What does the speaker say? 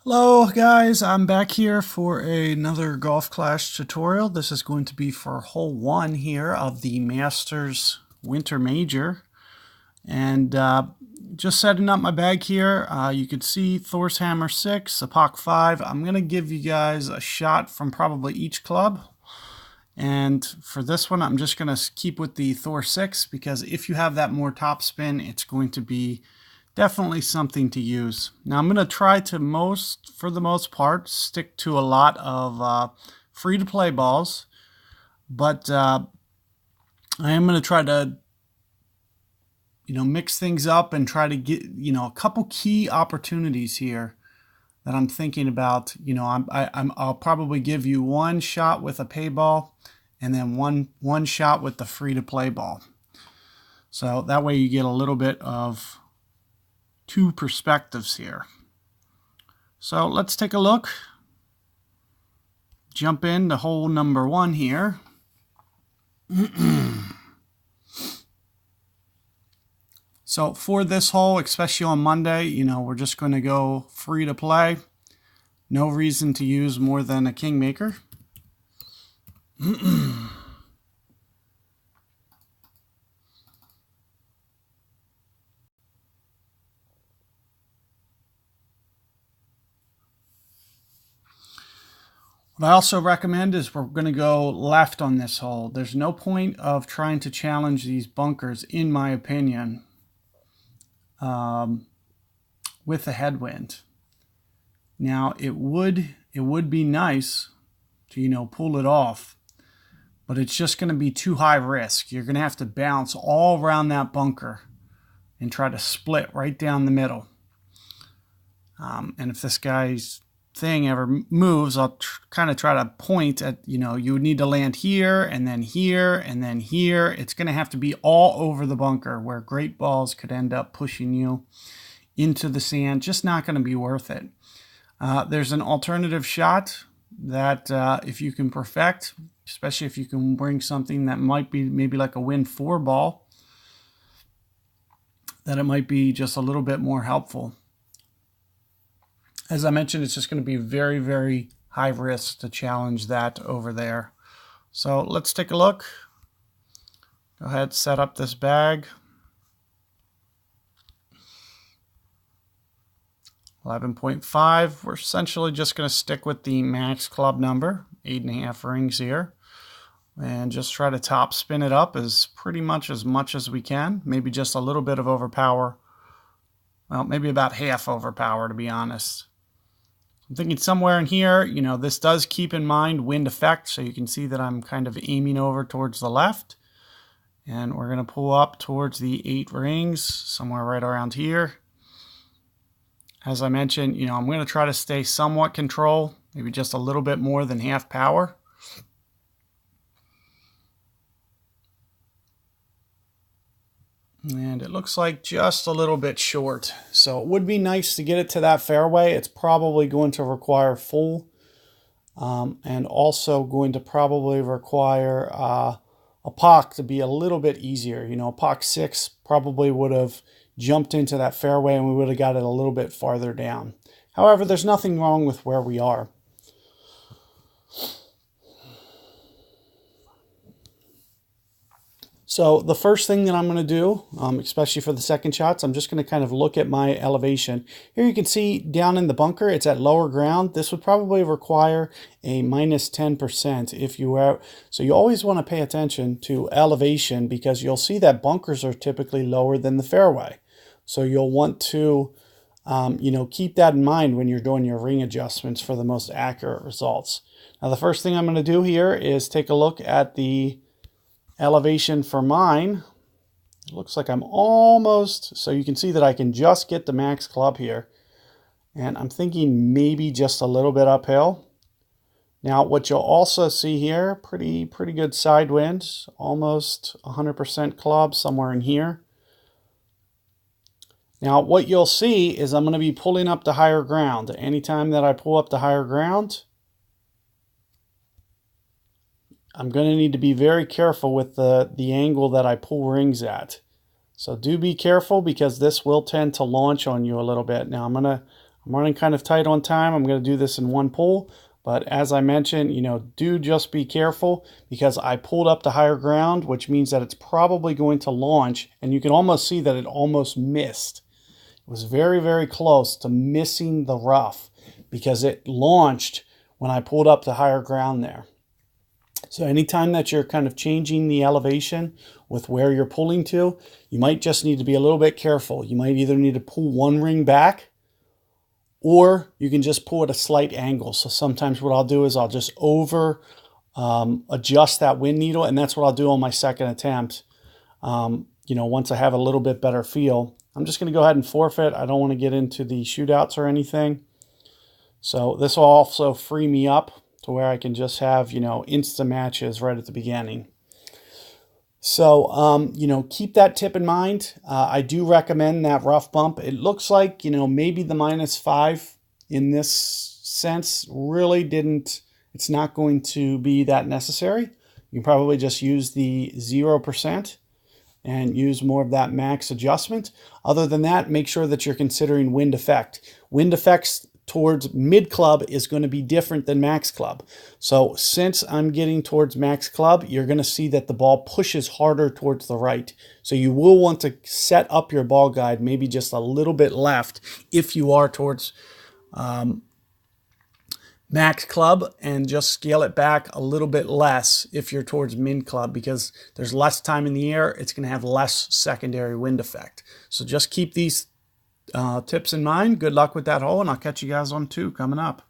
Hello guys, I'm back here for another Golf Clash tutorial. This is going to be for hole 1 here of the Masters Winter Major. And just setting up my bag here, you can see Thor's Hammer 6, a Pak 5. I'm going to give you guys a shot from probably each club. And for this one, I'm just going to keep with the Thor 6 because if you have that more topspin, it's going to be definitely something to use. Now I'm going to try to for the most part, stick to a lot of free-to-play balls, but I am going to try to, mix things up and try to get, a couple key opportunities here that I'm thinking about. I'll probably give you one shot with a pay ball, and then one shot with the free-to-play ball. So that way you get a little bit of two perspectives here. So let's take a look. Jump into hole number 1 here. So for this hole, especially on Monday, we're just going to go free to play. No reason to use more than a kingmaker. What I also recommend is we're going to go left on this hole. There's no point of trying to challenge these bunkers, in my opinion, with a headwind. Now, it would be nice to, pull it off, but it's just going to be too high risk. You're going to have to bounce all around that bunker and try to split right down the middle. And if this guy's thing ever moves, I'll kind of try to point at, you would need to land here and then here and then here. It's going to have to be all over the bunker where great balls could end up pushing you into the sand. Just not going to be worth it. There's an alternative shot that if you can perfect, especially if you can bring something that might be maybe like a Wind 4 ball, that it might be just a little bit more helpful. As I mentioned, it's just going to be very, very high risk to challenge that over there. So let's take a look. Go ahead, set up this bag. 11.5. We're essentially just going to stick with the max club number, 8.5 rings here. And just try to top spin it up as much as we can. Maybe just a little bit of overpower. Well, maybe about half overpower, to be honest. I'm thinking somewhere in here, this does keep in mind wind effect, so you can see that I'm kind of aiming over towards the left. And we're going to pull up towards the 8 rings, somewhere right around here. As I mentioned, I'm going to try to stay somewhat control, maybe just a little bit more than half power. And it looks like just a little bit short. So it would be nice to get it to that fairway. It's probably going to require full. And also going to probably require a Pak to be a little bit easier. A Pak 6 probably would have jumped into that fairway and we would have got it a little bit farther down. However, there's nothing wrong with where we are. So the first thing that I'm going to do, especially for the second shots, I'm just going to kind of look at my elevation. Here you can see down in the bunker, it's at lower ground. This would probably require a minus 10% if you were. So you always want to pay attention to elevation because you'll see that bunkers are typically lower than the fairway. So you'll want to, keep that in mind when you're doing your ring adjustments for the most accurate results. Now the first thing I'm going to do here is take a look at the elevation for mine. It looks like I'm almost, so you can see that I can just get the max club here. And I'm thinking maybe just a little bit uphill. Now what you'll also see here, pretty good side wind, almost 100% club somewhere in here. Now what you'll see is I'm going to be pulling up the higher ground. Anytime that I pull up the higher ground, I'm going to need to be very careful with the angle that I pull rings at. So do be careful because this will tend to launch on you a little bit. Now I'm I'm running kind of tight on time. I'm going to do this in one pull. But as I mentioned, do just be careful because I pulled up to higher ground, which means that it's probably going to launch. And you can almost see that it almost missed. It was very, very close to missing the rough because it launched when I pulled up to higher ground there. So anytime that you're kind of changing the elevation with where you're pulling to, you might just need to be a little bit careful. You might either need to pull one ring back, or you can just pull at a slight angle. So sometimes what I'll do is I'll just adjust that wind needle, and that's what I'll do on my second attempt. Once I have a little bit better feel, I'm just going to go ahead and forfeit. I don't want to get into the shootouts or anything. So this will also free me up to where I can just have, instant matches right at the beginning. So, keep that tip in mind. I do recommend that rough bump. It looks like, maybe the -5 in this sense really it's not going to be that necessary. You can probably just use the 0% and use more of that max adjustment. Other than that, make sure that you're considering wind effect. Wind effects towards mid club is going to be different than max club. So since I'm getting towards max club, you're going to see that the ball pushes harder towards the right. So you will want to set up your ball guide maybe just a little bit left if you are towards max club, and just scale it back a little bit less if you're towards min club, because there's less time in the air. It's going to have less secondary wind effect. So just keep these tips in mind. Good luck with that hole, and I'll catch you guys on 2 coming up.